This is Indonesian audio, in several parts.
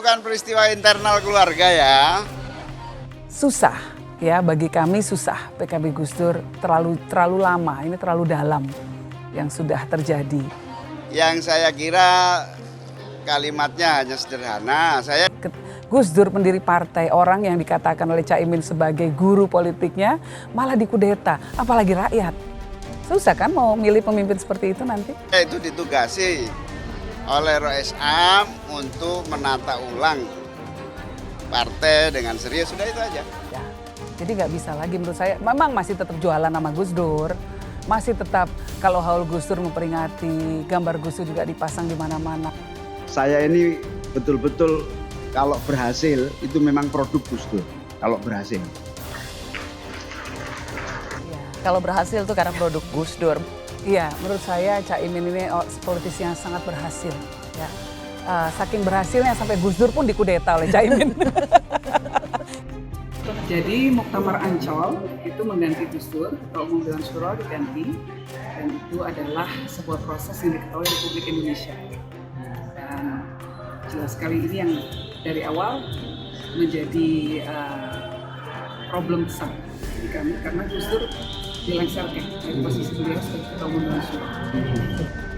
kan peristiwa internal keluarga ya. Susah ya, bagi kami susah. PKB Gus Dur terlalu lama, ini terlalu dalam yang sudah terjadi. Yang saya kira kalimatnya hanya sederhana. Gus Dur pendiri partai, orang yang dikatakan oleh Caimin sebagai guru politiknya malah dikudeta, apalagi rakyat. Susah kan mau milih pemimpin seperti itu nanti? Itu ditugasi oleh Rois Am untuk menata ulang partai dengan serius, sudah itu aja. Ya, jadi nggak bisa lagi menurut saya, memang masih tetap jualan nama Gus Dur, masih tetap kalau haul Gus Dur memperingati, gambar Gus Dur juga dipasang di mana-mana. Saya ini betul-betul kalau berhasil itu memang produk Gus Dur, kalau berhasil. Kalau berhasil itu karena produk Gus Dur. Iya, menurut saya Caimin ini politisi yang sangat berhasil. Ya, saking berhasilnya sampai Gus Dur pun dikudeta oleh Caimin. Jadi Muktamar Ancol itu mengganti Gus Dur, Ketua Umum Dewan Syuro diganti, dan itu adalah sebuah proses yang diketahui Republik Indonesia. Dan jelas sekali ini yang dari awal menjadi problem besar bagi kami karena Gus Dur dilengsarkan dari posisi beliau sebagai Ketua Umum Dewan Syuro.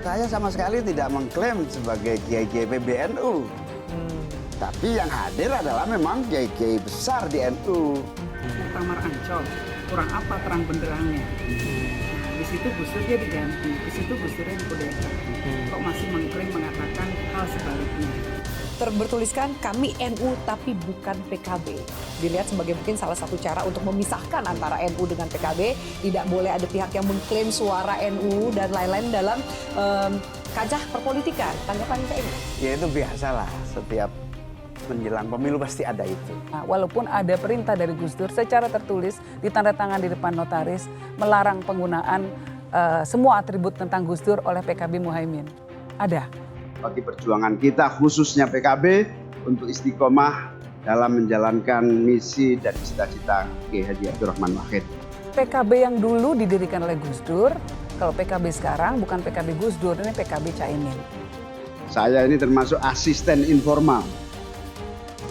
Saya sama sekali tidak mengklaim sebagai kiai-kiai PBNU. Tapi yang hadir adalah memang kiai-kiai besar di NU. Muktamar Ancol, kurang apa terang benderangnya? Di situ Gus Dur dia diganti, di situ Gus Durnya dikudeta. Kok masih mengklaim mengatakan hal sebaliknya? Bertuliskan kami NU tapi bukan PKB. Dilihat sebagai mungkin salah satu cara untuk memisahkan antara NU dengan PKB. Tidak boleh ada pihak yang mengklaim suara NU dan lain-lain dalam kancah perpolitikan. Tanggapan Cak Imin? Ya itu biasalah, setiap menjelang pemilu pasti ada itu. Nah, walaupun ada perintah dari Gus Dur secara tertulis ditandatangan di depan notaris melarang penggunaan semua atribut tentang Gus Dur oleh PKB Muhaimin. Ada. Bagi perjuangan kita khususnya PKB untuk istiqomah dalam menjalankan misi dan cita-cita Kiai Haji Abdurrahman Wahid. PKB yang dulu didirikan oleh Gus Dur, kalau PKB sekarang bukan PKB Gus Dur, ini PKB Caimin. Saya ini termasuk asisten informal.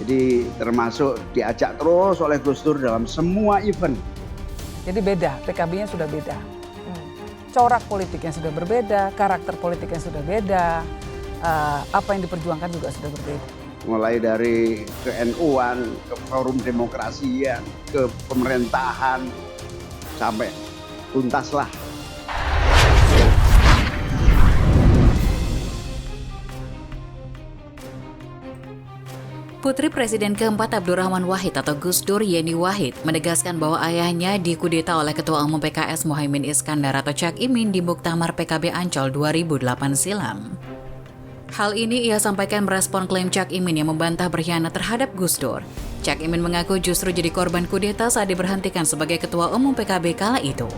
Jadi termasuk diajak terus oleh Gus Dur dalam semua event. Jadi beda, PKB-nya sudah beda. Corak politiknya sudah berbeda, karakter politiknya sudah beda. Apa yang diperjuangkan juga sudah berbeda. Mulai dari ke-NU-an, ke forum demokrasian, ke pemerintahan, sampai tuntaslah. Putri Presiden keempat Abdurrahman Wahid atau Gus Dur Yeni Wahid menegaskan bahwa ayahnya dikudeta oleh Ketua Umum PKS Muhaimin Iskandar atau Cak Imin di Muktamar PKB Ancol 2008 silam. Hal ini ia sampaikan merespon klaim Cak Imin yang membantah berkhianat terhadap Gus Dur. Cak Imin mengaku justru jadi korban kudeta saat diberhentikan sebagai Ketua Umum PKB kala itu.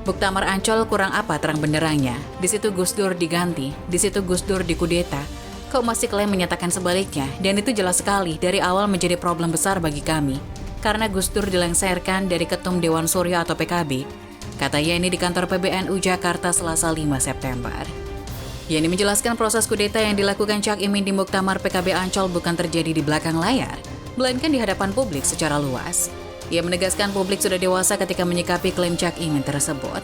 Muktamar Ancol kurang apa terang benderangnya? Di situ Gus Dur diganti, di situ Gus Dur dikudeta. Kok masih klaim menyatakan sebaliknya? Dan itu jelas sekali dari awal menjadi problem besar bagi kami. Karena Gus Dur dilengsarkan dari Ketum Dewan Surya atau PKB. Kata Yeni di kantor PBNU Jakarta Selasa 5 September. Yeni menjelaskan proses kudeta yang dilakukan Cak Imin di Muktamar PKB Ancol bukan terjadi di belakang layar, melainkan di hadapan publik secara luas. Ia menegaskan publik sudah dewasa ketika menyikapi klaim Cak Imin tersebut.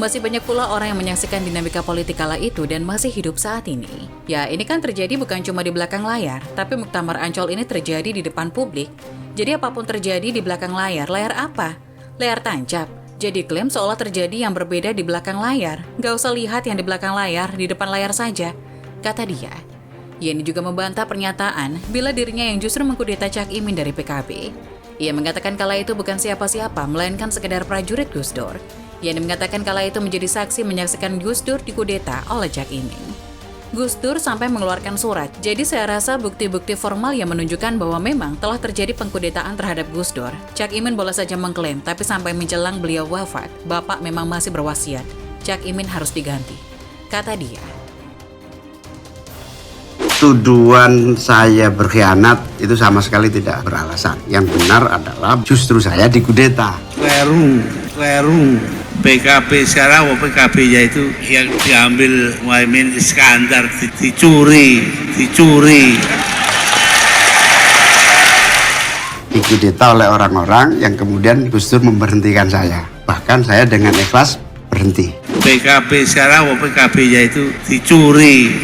Masih banyak pula orang yang menyaksikan dinamika politik kala itu dan masih hidup saat ini. Ya, ini kan terjadi bukan cuma di belakang layar, tapi Muktamar Ancol ini terjadi di depan publik. Jadi apapun terjadi di belakang layar, layar apa? Layar tancap. Jadi klaim seolah terjadi yang berbeda di belakang layar. Gak usah lihat yang di belakang layar, di depan layar saja, kata dia. Yeni juga membantah pernyataan bila dirinya yang justru mengkudeta Cak Imin dari PKB. Ia mengatakan kala itu bukan siapa-siapa, melainkan sekedar prajurit Gus Dur. Yeni mengatakan kala itu menjadi saksi menyaksikan Gus Dur dikudeta oleh Cak Imin. Gus Dur sampai mengeluarkan surat, jadi saya rasa bukti-bukti formal yang menunjukkan bahwa memang telah terjadi pengkudetaan terhadap Gus Dur. Cak Imin boleh saja mengklaim, tapi sampai menjelang beliau wafat, Bapak memang masih berwasiat, Cak Imin harus diganti, kata dia. Tuduhan saya berkhianat itu sama sekali tidak beralasan. Yang benar adalah justru saya dikudeta. Kleru. PKB sekarang, PKB-nya itu yang diambil Muhaimin Iskandar, dicuri. dikudeta oleh orang-orang yang kemudian Gus Dur memberhentikan saya. Bahkan saya dengan ikhlas berhenti. PKB sekarang PKB-nya itu dicuri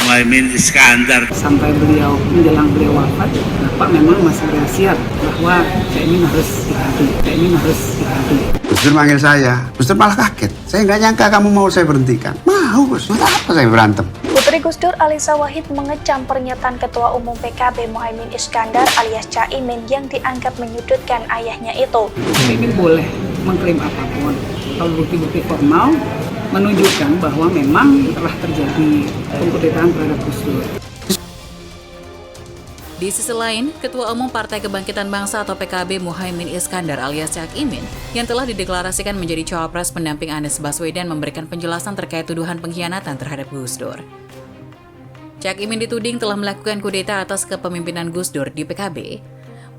Muhaimin Iskandar. Sampai menjelang beliau wafat, Bapak memang masih berwasiat bahwa Caimin harus diganti. Gus Dur manggil saya, Gus Dur malah kaget. Saya nggak nyangka kamu mau saya berhentikan. Mau Gus, buat apa saya berantem? Putri Gus Dur Alisa Wahid mengecam pernyataan Ketua Umum PKB Muhaimin Iskandar alias Caimin yang dianggap menyudutkan ayahnya itu. Caimin boleh mengklaim apapun. Kalau bukti-bukti formal menunjukkan bahwa memang telah terjadi pengkudetaan terhadap Gus Dur. Di sisi lain, Ketua Umum Partai Kebangkitan Bangsa atau PKB Muhaimin Iskandar alias Cak Imin yang telah dideklarasikan menjadi cawapres pendamping Anies Baswedan memberikan penjelasan terkait tuduhan pengkhianatan terhadap Gus Dur. Cak Imin dituding telah melakukan kudeta atas kepemimpinan Gus Dur di PKB.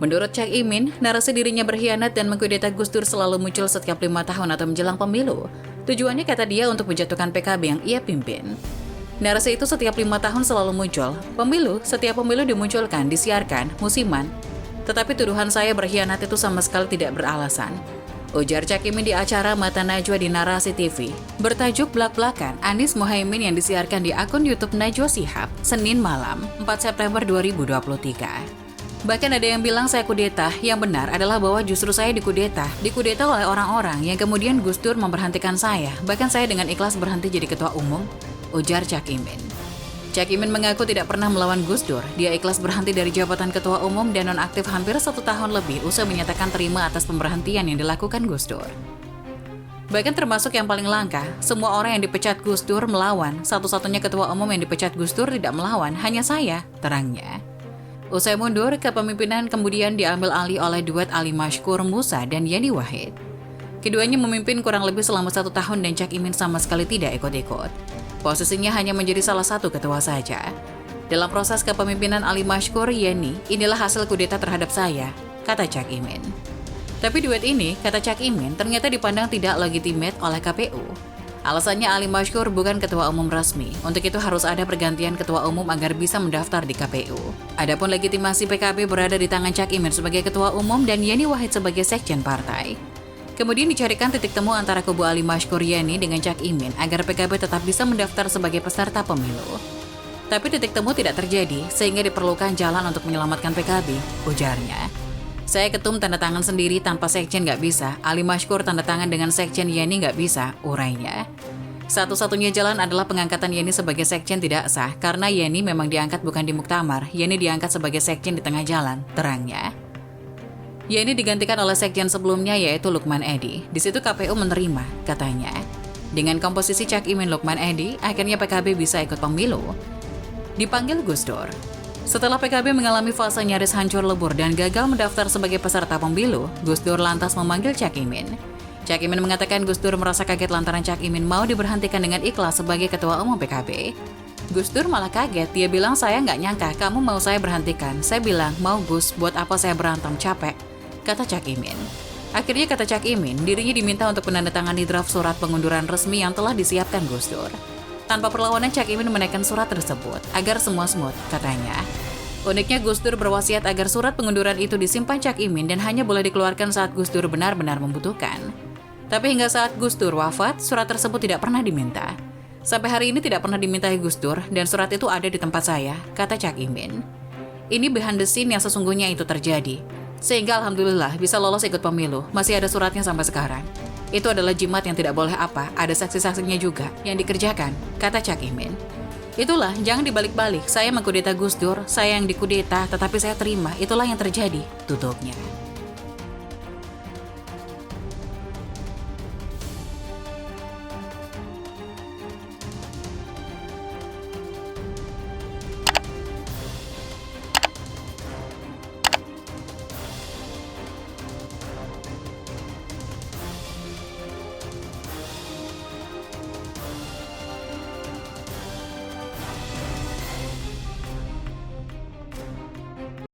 Menurut Cak Imin, narasi dirinya berkhianat dan mengkudeta Gus Dur selalu muncul setiap 5 tahun atau menjelang pemilu. Tujuannya kata dia untuk menjatuhkan PKB yang ia pimpin. Narasi itu setiap 5 tahun selalu muncul. Setiap pemilu dimunculkan, disiarkan, musiman. Tetapi tuduhan saya berkhianat itu sama sekali tidak beralasan. Ujar Cak Imin di acara Mata Najwa di Narasi TV, bertajuk Blak-Blakan Anies Muhaimin yang disiarkan di akun YouTube Najwa Shihab, Senin malam, 4 September 2023. Bahkan ada yang bilang saya kudeta, yang benar adalah bahwa justru saya dikudeta oleh orang-orang yang kemudian Gus Dur memberhentikan saya, bahkan saya dengan ikhlas berhenti jadi ketua umum, ujar Cak Imin. Cak Imin mengaku tidak pernah melawan Gus Dur, dia ikhlas berhenti dari jabatan ketua umum dan nonaktif hampir 1 tahun lebih usai menyatakan terima atas pemberhentian yang dilakukan Gus Dur. Bahkan termasuk yang paling langka, semua orang yang dipecat Gus Dur melawan, satu-satunya ketua umum yang dipecat Gus Dur tidak melawan, hanya saya, terangnya. Usai mundur, kepemimpinan kemudian diambil alih oleh duet Ali Mashkur Musa dan Yeni Wahid. Keduanya memimpin kurang lebih selama 1 tahun dan Cak Imin sama sekali tidak ikut-ikut. Posisinya hanya menjadi salah satu ketua saja. Dalam proses kepemimpinan Ali Mashkur Yeni, inilah hasil kudeta terhadap saya, kata Cak Imin. Tapi duet ini, kata Cak Imin, ternyata dipandang tidak legitimate oleh KPU. Alasannya Ali Mashkur bukan ketua umum resmi, untuk itu harus ada pergantian ketua umum agar bisa mendaftar di KPU. Adapun legitimasi PKB berada di tangan Cak Imin sebagai ketua umum dan Yeni Wahid sebagai sekjen partai. Kemudian dicarikan titik temu antara kubu Ali Mashkur Yeni dengan Cak Imin agar PKB tetap bisa mendaftar sebagai peserta pemilu. Tapi titik temu tidak terjadi sehingga diperlukan jalan untuk menyelamatkan PKB, ujarnya. Saya ketum tanda tangan sendiri tanpa sekjen nggak bisa, Ali Mashkur tanda tangan dengan sekjen Yeni nggak bisa, urainya. Satu-satunya jalan adalah pengangkatan Yeni sebagai sekjen tidak sah, karena Yeni memang diangkat bukan di muktamar, Yeni diangkat sebagai sekjen di tengah jalan, terangnya. Yeni digantikan oleh sekjen sebelumnya yaitu Lukman Edi, di situ KPU menerima, katanya. Dengan komposisi Cak Imin Lukman Edi, akhirnya PKB bisa ikut pemilu. Dipanggil Gus Dur. Setelah PKB mengalami fase nyaris hancur lebur dan gagal mendaftar sebagai peserta pemilu, Gus Dur lantas memanggil Cak Imin. Cak Imin mengatakan Gus Dur merasa kaget lantaran Cak Imin mau diberhentikan dengan ikhlas sebagai ketua umum PKB. Gus Dur malah kaget, dia bilang saya nggak nyangka kamu mau saya berhentikan. Saya bilang, mau Gus, buat apa saya berantem, capek, kata Cak Imin. Akhirnya kata Cak Imin, dirinya diminta untuk menandatangani draft surat pengunduran resmi yang telah disiapkan Gus Dur. Tanpa perlawanan, Cak Imin menaikkan surat tersebut agar semua smooth, katanya. Uniknya Gus Dur berwasiat agar surat pengunduran itu disimpan Cak Imin dan hanya boleh dikeluarkan saat Gus Dur benar-benar membutuhkan. Tapi hingga saat Gus Dur wafat, surat tersebut tidak pernah diminta. Sampai hari ini tidak pernah dimintai Gus Dur dan surat itu ada di tempat saya, kata Cak Imin. Ini behind the scene yang sesungguhnya itu terjadi. Sehingga alhamdulillah bisa lolos ikut pemilu, masih ada suratnya sampai sekarang. Itu adalah jimat yang tidak boleh apa, ada saksi-saksinya juga yang dikerjakan, kata Cak Imin. Itulah, jangan dibalik-balik, saya mengkudeta Gus Dur, saya yang dikudeta, tetapi saya terima, itulah yang terjadi, tutupnya.